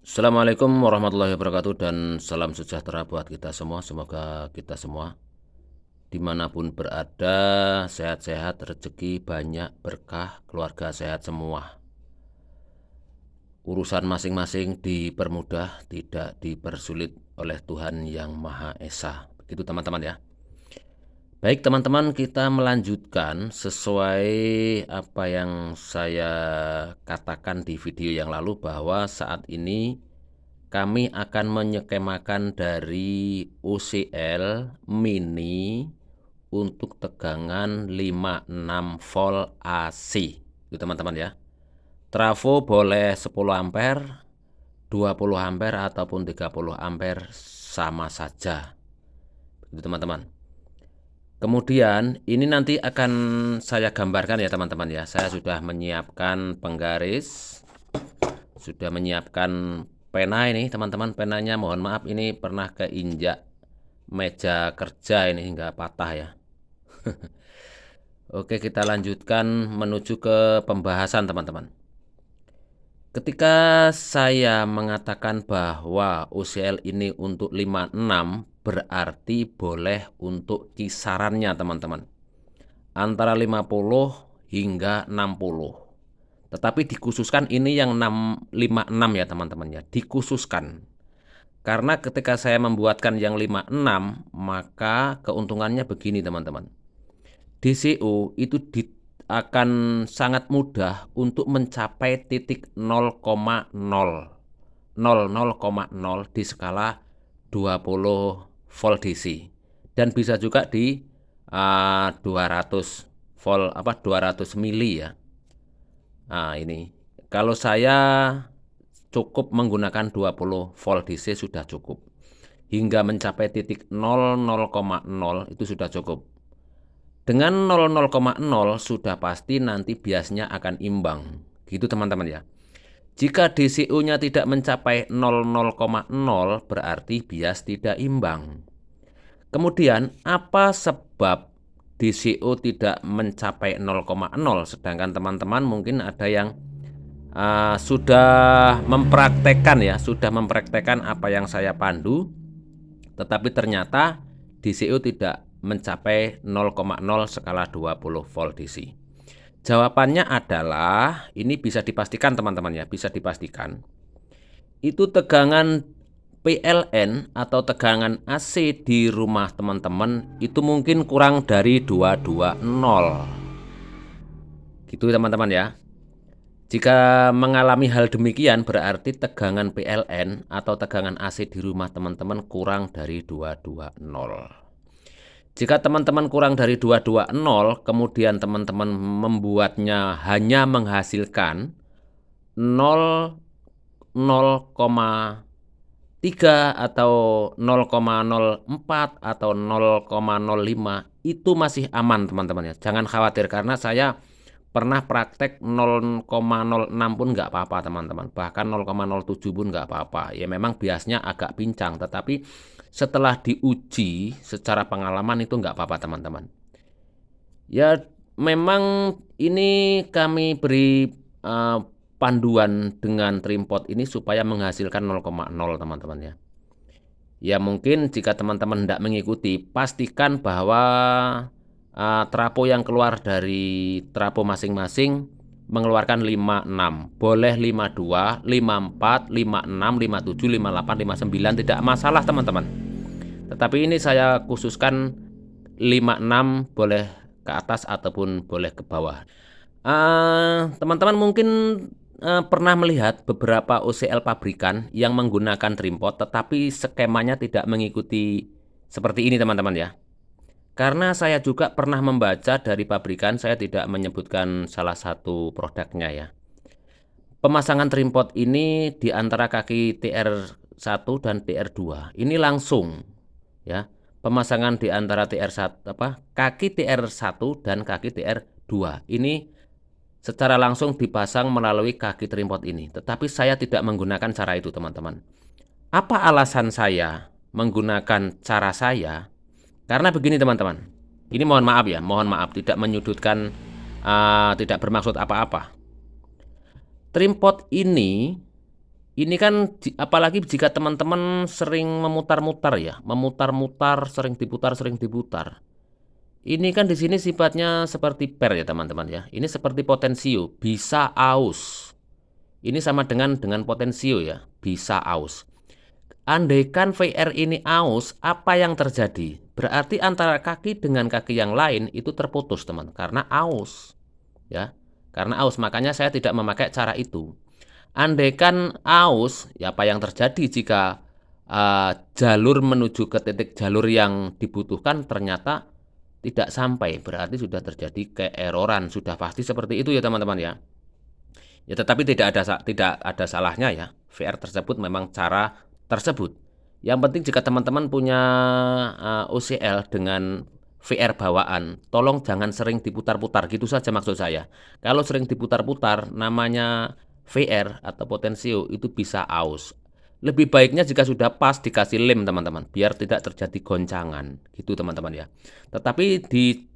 Assalamualaikum warahmatullahi wabarakatuh dan salam sejahtera buat kita semua. Semoga kita semua dimanapun berada sehat-sehat, rezeki banyak, berkah, keluarga sehat semua. Urusan masing-masing dipermudah, tidak dipersulit oleh Tuhan Yang Maha Esa. Begitu teman-teman ya. Baik teman-teman, kita melanjutkan sesuai apa yang saya katakan di video yang lalu, bahwa saat ini kami akan menyekemakan dari OCL mini untuk tegangan 56 volt AC. Itu teman-teman ya. Trafo boleh 10 ampere, 20 ampere ataupun 30 ampere sama saja. Begitu teman-teman. Kemudian ini nanti akan saya gambarkan ya teman-teman ya. Saya sudah menyiapkan penggaris, sudah menyiapkan pena ini teman-teman. Penanya mohon maaf ini pernah keinjak meja kerja ini hingga patah ya. Oke, kita lanjutkan menuju ke pembahasan teman-teman. Ketika saya mengatakan bahwa OCL ini untuk 56, berarti boleh untuk kisarannya teman-teman, antara 50 hingga 60. Tetapi dikhususkan ini yang 56 ya teman-teman ya, dikhususkan. Karena ketika saya membuatkan yang 56, maka keuntungannya begini teman-teman. DCO itu akan sangat mudah untuk mencapai titik 0,0 di skala 20 volt DC, dan bisa juga di 200 volt 200 mili ya. Nah, ini kalau saya cukup menggunakan 20 volt DC sudah cukup. Hingga mencapai titik 0,0 itu sudah cukup. Dengan 0,0 sudah pasti nanti biasnya akan imbang. Gitu teman-teman ya. Jika DCO-nya tidak mencapai 0,0 berarti bias tidak imbang. Kemudian apa sebab DCO tidak mencapai 0,0 sedangkan teman-teman mungkin ada yang sudah mempraktekkan ya, sudah mempraktekkan apa yang saya pandu, tetapi ternyata DCO tidak mencapai 0,0 skala 20 volt DC. Jawabannya adalah ini bisa dipastikan teman-teman ya, bisa dipastikan. Itu tegangan PLN atau tegangan AC di rumah teman-teman itu mungkin kurang dari 220. Gitu teman-teman ya. Jika mengalami hal demikian berarti tegangan PLN atau tegangan AC di rumah teman-teman kurang dari 220. Jika teman-teman kurang dari 220, kemudian teman-teman membuatnya hanya menghasilkan 0,03 atau 0,04 atau 0,05, itu masih aman teman-teman ya. Jangan khawatir karena saya pernah praktek 0,06 pun nggak apa-apa teman-teman, bahkan 0,07 pun nggak apa-apa. Ya memang biasanya agak pincang, tetapi setelah diuji secara pengalaman itu nggak apa-apa teman-teman. Ya memang ini kami beri panduan dengan trimpot ini supaya menghasilkan 0,0 teman-teman ya. Ya mungkin jika teman-teman tidak mengikuti, pastikan bahwa trapo yang keluar dari trapo masing-masing mengeluarkan 56. Boleh 52, 54, 56, 57, 58, 59 tidak masalah teman-teman. Tetapi ini saya khususkan 56 boleh ke atas ataupun boleh ke bawah. Teman-teman mungkin pernah melihat beberapa OCL pabrikan yang menggunakan trimpot tetapi skemanya tidak mengikuti seperti ini teman-teman ya. Karena saya juga pernah membaca dari pabrikan, saya tidak menyebutkan salah satu produknya ya. Pemasangan trimpot ini di antara kaki TR1 dan TR2 ini langsung ya. Pemasangan di antara kaki TR1 dan kaki TR2 ini secara langsung dipasang melalui kaki trimpot ini. Tetapi saya tidak menggunakan cara itu teman-teman. Apa alasan saya menggunakan cara saya? Karena begini teman-teman, ini mohon maaf ya, mohon maaf tidak menyudutkan, tidak bermaksud apa-apa. Trimpot ini Ini kan apalagi jika teman-teman sering memutar-mutar ya, memutar-mutar, sering diputar sering diputar. Ini kan di sini sifatnya seperti pair ya teman-teman ya. Ini seperti potensio, bisa aus. Ini sama dengan potensio ya, bisa aus. Andaikan VR ini aus, apa yang terjadi? Berarti antara kaki dengan kaki yang lain itu terputus teman, karena aus. Ya, karena aus, makanya saya tidak memakai cara itu. Andaikan aus, ya apa yang terjadi jika jalur menuju ke titik jalur yang dibutuhkan ternyata tidak sampai, berarti sudah terjadi keeroran, sudah pasti seperti itu ya teman-teman ya. Ya tetapi tidak ada salahnya ya, VR tersebut memang cara tersebut. Yang penting jika teman-teman punya UCL dengan VR bawaan, tolong jangan sering diputar-putar, gitu saja maksud saya. Kalau sering diputar-putar, namanya VR atau potensio itu bisa aus. Lebih baiknya jika sudah pas dikasih lem teman-teman, biar tidak terjadi goncangan, gitu teman-teman ya. Tetapi di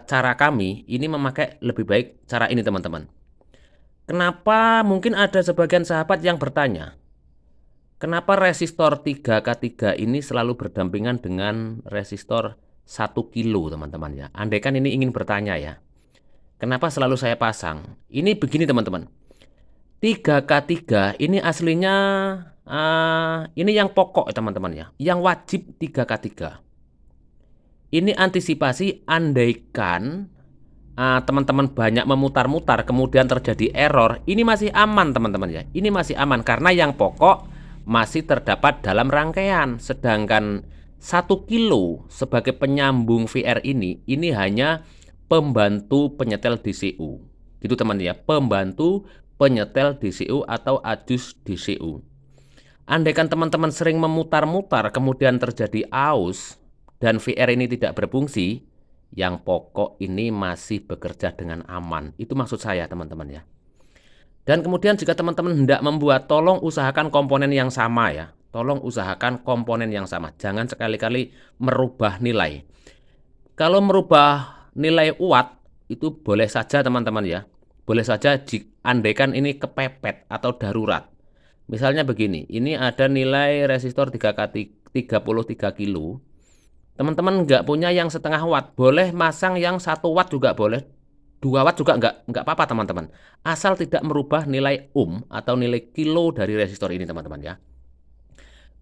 cara kami ini memakai lebih baik cara ini teman-teman. Kenapa mungkin ada sebagian sahabat yang bertanya, kenapa resistor 3K3 ini selalu berdampingan dengan resistor 1 kilo teman-teman ya. Andaikan ini ingin bertanya ya, kenapa selalu saya pasang? Ini begini teman-teman, 3K3 ini aslinya ini yang pokok teman-teman ya, yang wajib 3K3. Ini antisipasi andaikan teman-teman banyak memutar-mutar kemudian terjadi error, ini masih aman teman-teman ya. Ini masih aman karena yang pokok masih terdapat dalam rangkaian. Sedangkan 1 kilo sebagai penyambung VR ini hanya pembantu penyetel DCU. Gitu teman ya, pembantu penyetel DCU atau adjust DCU. Andaikan teman-teman sering memutar-mutar kemudian terjadi aus dan VR ini tidak berfungsi, yang pokok ini masih bekerja dengan aman. Itu maksud saya teman-teman ya. Dan kemudian jika teman-teman hendak membuat, tolong usahakan komponen yang sama ya. Tolong usahakan komponen yang sama. Jangan sekali-kali merubah nilai. Kalau merubah nilai watt itu boleh saja teman-teman ya. Boleh saja andaikan ini kepepet atau darurat. Misalnya begini, ini ada nilai resistor 33 kilo. Teman-teman nggak punya yang setengah watt, boleh masang yang 1 watt juga boleh, 2 watt juga nggak apa-apa teman-teman. Asal tidak merubah nilai ohm atau nilai kilo dari resistor ini teman-teman ya.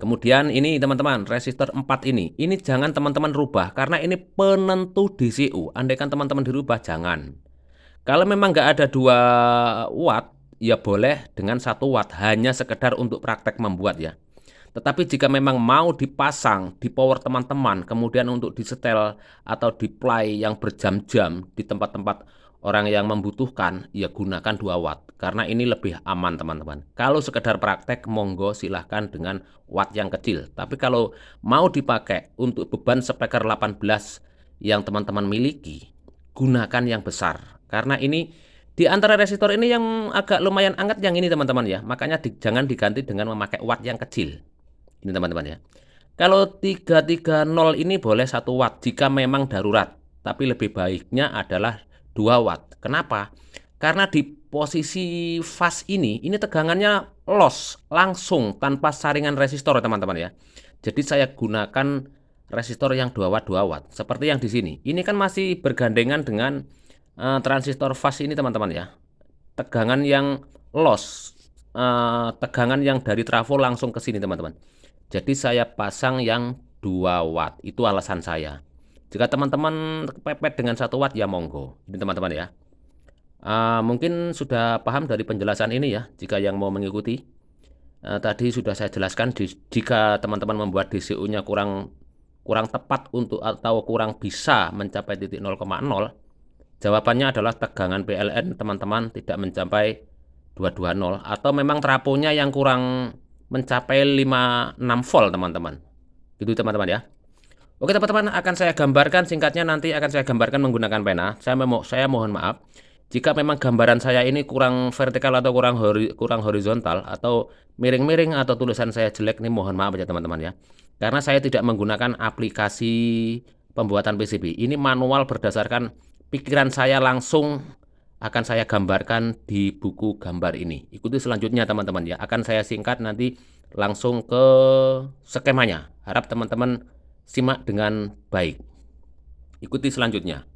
Kemudian ini teman-teman, resistor 4 ini jangan teman-teman rubah karena ini penentu DCU. Andaikan teman-teman dirubah, jangan. Kalau memang nggak ada 2 watt, ya boleh dengan 1 watt, hanya sekedar untuk praktek membuat ya. Tetapi jika memang mau dipasang di power teman-teman, kemudian untuk disetel atau di-play yang berjam-jam di tempat-tempat orang yang membutuhkan, ya gunakan 2 watt. Karena ini lebih aman teman-teman. Kalau sekedar praktek, monggo silahkan dengan watt yang kecil. Tapi kalau mau dipakai untuk beban speaker 18 yang teman-teman miliki, gunakan yang besar. Karena ini di antara resistor ini yang agak lumayan anget yang ini teman-teman ya. Makanya jangan diganti dengan memakai watt yang kecil. Ini teman-teman ya. Kalau 330 ini boleh 1 watt jika memang darurat. Tapi lebih baiknya adalah 2 watt. Kenapa? Karena di posisi fast ini tegangannya loss langsung tanpa saringan resistor teman-teman ya. Jadi saya gunakan resistor yang 2 watt 2 watt. Seperti yang di sini. Ini kan masih bergandengan dengan transistor fast ini teman-teman ya. Tegangan yang loss, tegangan yang dari trafo langsung ke sini teman-teman. Jadi saya pasang yang 2 watt, itu alasan saya. Jika teman-teman kepepet dengan 1 watt ya monggo. Ini teman-teman ya. Mungkin sudah paham dari penjelasan ini ya, jika yang mau mengikuti. Tadi sudah saya jelaskan jika teman-teman membuat DCU-nya kurang tepat untuk atau kurang bisa mencapai titik 0,0, jawabannya adalah tegangan PLN teman-teman tidak mencapai 220 atau memang trafonya yang kurang mencapai 56 volt teman-teman. Gitu teman-teman ya. Oke teman-teman, akan saya gambarkan singkatnya, nanti akan saya gambarkan menggunakan pena. Saya mohon maaf jika memang gambaran saya ini kurang vertikal atau kurang horizontal atau miring-miring atau tulisan saya jelek, nih mohon maaf ya teman-teman ya. Karena saya tidak menggunakan aplikasi pembuatan PCB. Ini manual berdasarkan pikiran saya langsung akan saya gambarkan di buku gambar ini. Ikuti selanjutnya teman-teman ya. Akan saya singkat nanti langsung ke skemanya. Harap teman-teman simak dengan baik. Ikuti selanjutnya.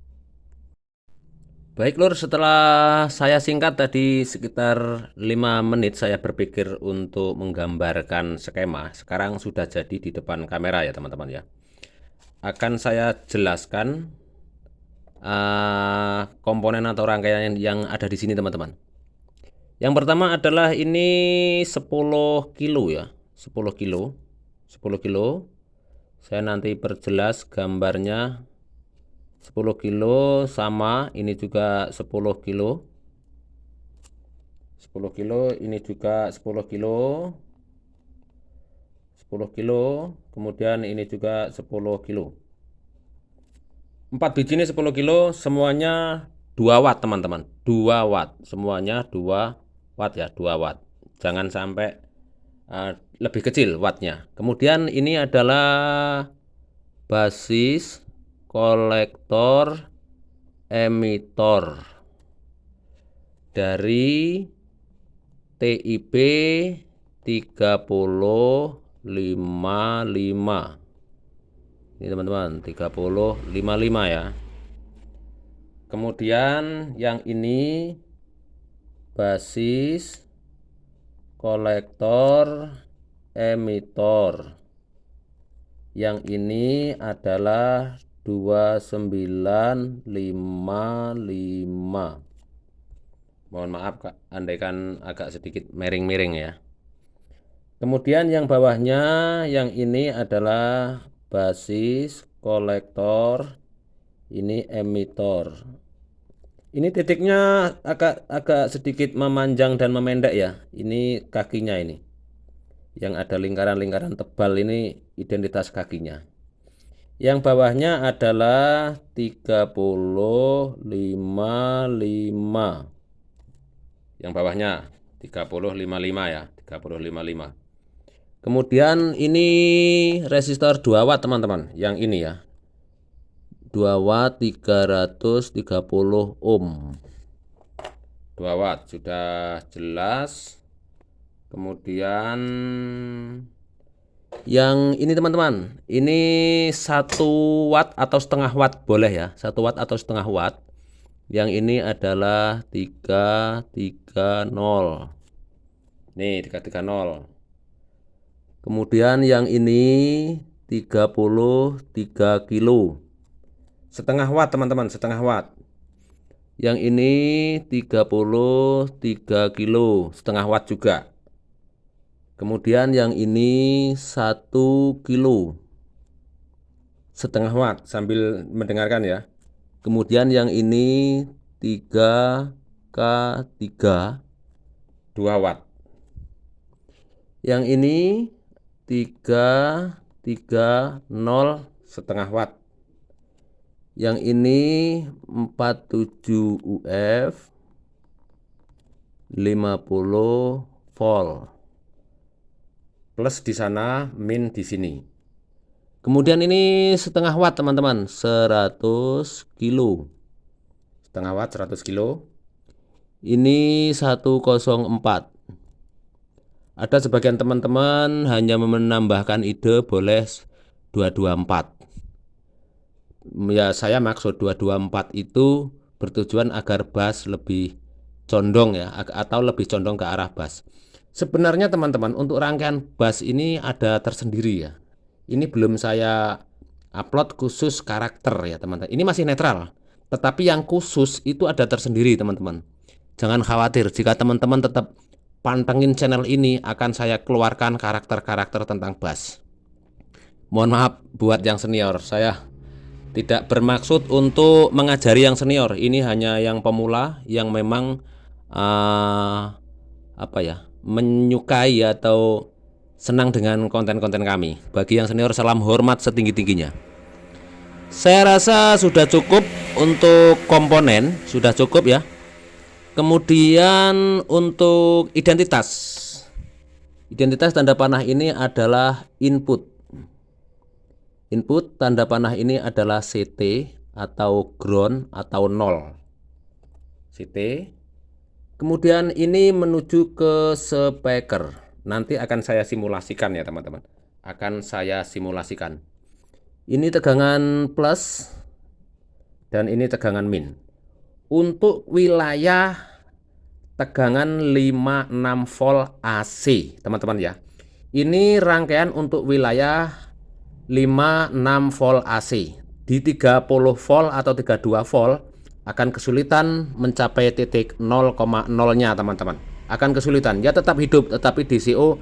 Baik Lur, setelah saya singkat tadi sekitar 5 menit saya berpikir untuk menggambarkan skema. Sekarang sudah jadi di depan kamera ya teman-teman ya. Akan saya jelaskan komponen atau rangkaian yang ada di sini teman-teman. Yang pertama adalah ini 10 kilo ya, 10 kilo. 10 kilo. Saya nanti perjelas gambarnya. 10 kilo sama ini juga 10 kilo. 10 kilo ini juga 10 kilo. 10 kilo, kemudian ini juga 10 kilo. 4 biji ini 10 kilo, semuanya 2 watt teman-teman. 2 watt, semuanya 2 watt ya, 2 watt. Jangan sampai lebih kecil wattnya. Kemudian ini adalah basis, kolektor, emitor dari TIP 3055. Ini teman-teman 3055 ya. Kemudian yang ini basis, kolektor, emitor. Yang ini adalah 2955. Mohon maaf Kak, andaikan agak sedikit miring-miring ya. Kemudian yang bawahnya yang ini adalah basis, kolektor, ini emitor. Ini titiknya agak sedikit memanjang dan memendek ya. Ini kakinya ini. Yang ada lingkaran-lingkaran tebal ini identitas kakinya. Yang bawahnya adalah 3055. Yang bawahnya 3055 ya, 3055. Kemudian ini resistor 2 watt teman-teman, yang ini ya. 2 watt 330 ohm. 2 watt sudah jelas. Kemudian yang ini teman-teman, ini 1 watt atau setengah watt boleh ya, 1 watt atau setengah watt. Yang ini adalah 330. Nih 330. Kemudian yang ini 33 kilo. Setengah watt teman-teman, setengah watt. Yang ini 33 kilo, setengah watt juga. Kemudian yang ini 1 kilo, setengah watt, sambil mendengarkan ya. Kemudian yang ini 3K3, 2 watt. Yang ini 330, setengah watt. Yang ini 47 UF, 50 volt. Plus di sana, min di sini. Kemudian ini setengah watt teman-teman, 100 kilo. Setengah watt 100 kilo. Ini 104. Ada sebagian teman-teman hanya menambahkan ide boleh 224. Ya saya maksud 224 itu bertujuan agar bass lebih condong ya, atau lebih condong ke arah bass. Sebenarnya teman-teman untuk rangkaian bass ini ada tersendiri ya. Ini belum saya upload khusus karakter ya teman-teman. Ini masih netral. Tetapi yang khusus itu ada tersendiri teman-teman. Jangan khawatir jika teman-teman tetap pantengin channel ini, akan saya keluarkan karakter-karakter tentang bass. Mohon maaf buat yang senior, saya tidak bermaksud untuk mengajari yang senior. Ini hanya yang pemula yang memang menyukai atau senang dengan konten-konten kami. Bagi yang senior, salam hormat setinggi-tingginya. Saya rasa sudah cukup untuk komponen, sudah cukup ya. Kemudian untuk identitas tanda panah ini adalah input. Input tanda panah ini adalah CT atau ground atau 0. CT. Kemudian ini menuju ke speaker. Nanti akan saya simulasikan ya teman-teman. Akan saya simulasikan. Ini tegangan plus dan ini tegangan min. Untuk wilayah tegangan 56 volt AC, teman-teman ya. Ini rangkaian untuk wilayah 56 volt AC. Di 30 volt atau 32 volt akan kesulitan mencapai titik 0,0-nya teman-teman. Akan kesulitan, ya tetap hidup tetapi DCO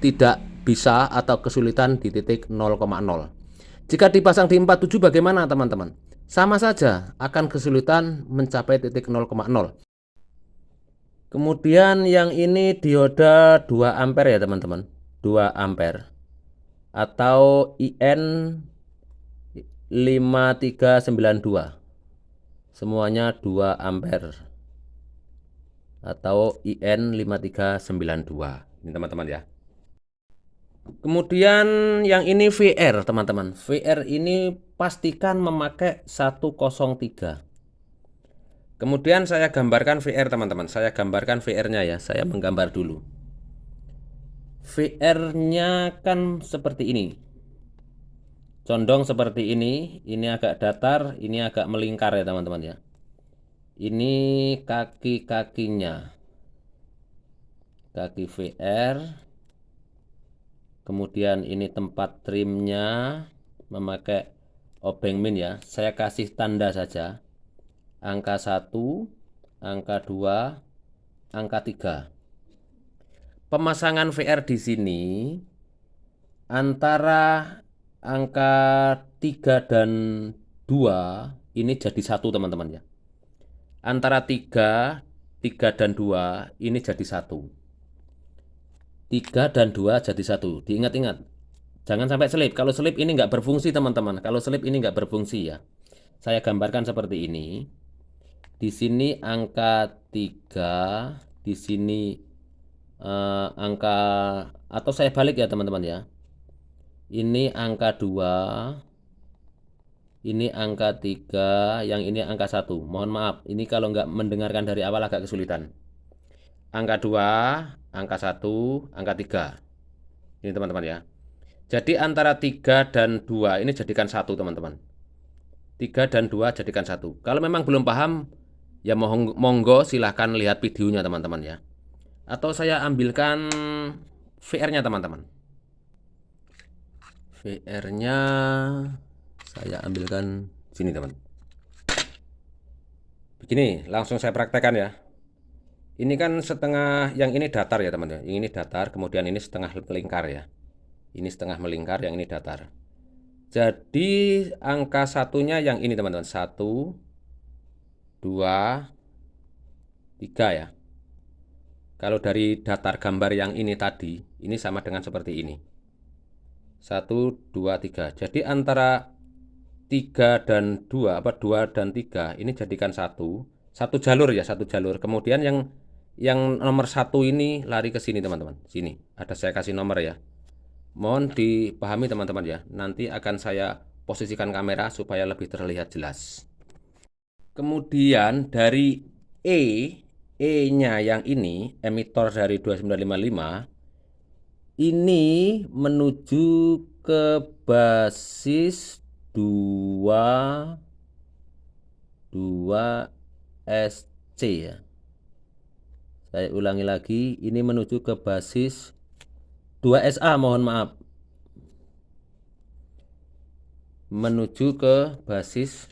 tidak bisa atau kesulitan di titik 0,0. Jika dipasang di 47 bagaimana teman-teman? Sama saja akan kesulitan mencapai titik 0,0. Kemudian yang ini dioda 2 ampere ya teman-teman. 2 ampere atau IN 5392. Semuanya 2 ampere atau IN 5392. Ini teman-teman ya. Kemudian yang ini VR teman-teman. VR ini pastikan memakai 103. Kemudian saya gambarkan VR teman-teman. Saya gambarkan VR-nya ya. Saya menggambar dulu. VR-nya kan seperti ini. Condong seperti ini agak datar, ini agak melingkar ya teman-teman ya. Ini kaki-kakinya. Kaki VR. Kemudian ini tempat trimnya memakai obeng min ya. Saya kasih tanda saja. Angka 1, angka 2, angka 3. Pemasangan VR di sini antara angka 3 dan 2 ini jadi 1 teman-teman ya. Antara 3 dan 2 ini jadi 1. 3 dan 2 jadi 1. Diingat-ingat. Jangan sampai selip. Kalau selip ini nggak berfungsi teman-teman. Kalau selip ini nggak berfungsi ya. Saya gambarkan seperti ini. Di sini angka 3, di sini angka, atau saya balik ya teman-teman ya. Ini angka 2, ini angka 3, yang ini angka 1. Mohon maaf, ini kalau nggak mendengarkan dari awal agak kesulitan. Angka 2, angka 1, angka 3. Ini teman-teman ya. Jadi antara 3 dan 2 ini jadikan 1 teman-teman. 3 dan 2 jadikan 1. Kalau memang belum paham, ya monggo silahkan lihat videonya teman-teman ya. Atau saya ambilkan VR-nya teman-teman. VR-nya saya ambilkan sini teman. Begini, langsung saya praktekkan ya. Ini kan setengah, yang ini datar ya teman-teman. Yang ini datar, kemudian ini setengah melingkar ya. Ini setengah melingkar, yang ini datar. Jadi angka satunya yang ini teman-teman. 1, 2, 3 ya. Kalau dari datar gambar yang ini tadi, ini sama dengan seperti ini. 1, 2, 3. Jadi antara 3 dan 2, 2 dan 3 ini jadikan satu jalur ya, satu jalur. Kemudian yang nomor 1 ini lari ke sini teman-teman. Sini, ada saya kasih nomor ya. Mohon dipahami teman-teman ya. Nanti akan saya posisikan kamera supaya lebih terlihat jelas. Kemudian dari E-nya yang ini, emitor dari 2955, ini menuju ke basis 2 SC ya. Saya ulangi lagi, ini menuju ke basis 2 SA, mohon maaf. Menuju ke basis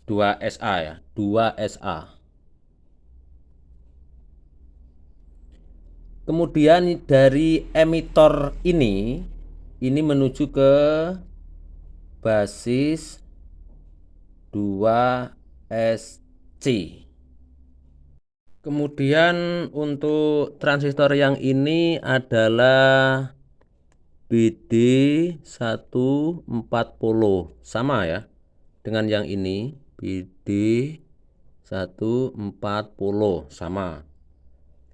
2 SA ya, 2 SA. Kemudian dari emitor ini menuju ke basis 2 SC. Kemudian untuk transistor yang ini adalah BD 140, sama ya dengan yang ini, BD 140 sama.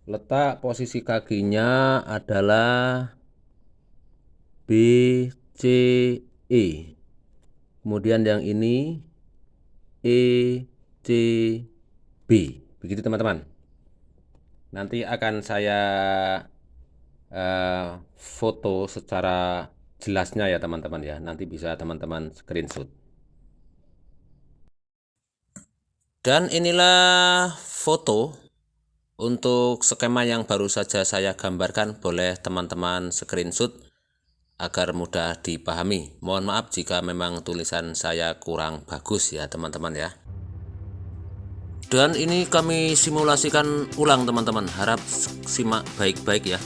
Letak posisi kakinya adalah BCE. Kemudian yang ini ECB. Begitu teman-teman. Nanti akan saya foto secara jelasnya ya teman-teman ya. Nanti bisa teman-teman screenshot. Dan inilah foto untuk skema yang baru saja saya gambarkan. Boleh teman-teman screenshot agar mudah dipahami. Mohon maaf jika memang tulisan saya kurang bagus ya teman-teman ya. Dan ini kami simulasikan ulang teman-teman. Harap simak baik-baik ya.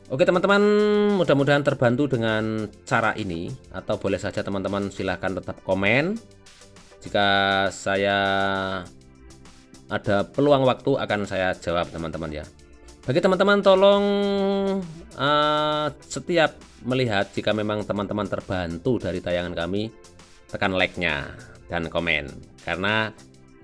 Oke teman-teman, mudah-mudahan terbantu dengan cara ini. Atau boleh saja teman-teman silahkan tetap komen. Jika saya ada peluang waktu akan saya jawab teman-teman ya. Bagi teman-teman tolong setiap melihat, jika memang teman-teman terbantu dari tayangan kami, tekan like-nya dan komen. Karena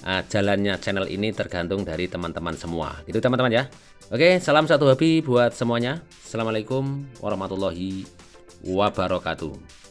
jalannya channel ini tergantung dari teman-teman semua. Gitu teman-teman ya. Oke, salam satu hobi buat semuanya. Assalamualaikum warahmatullahi wabarakatuh.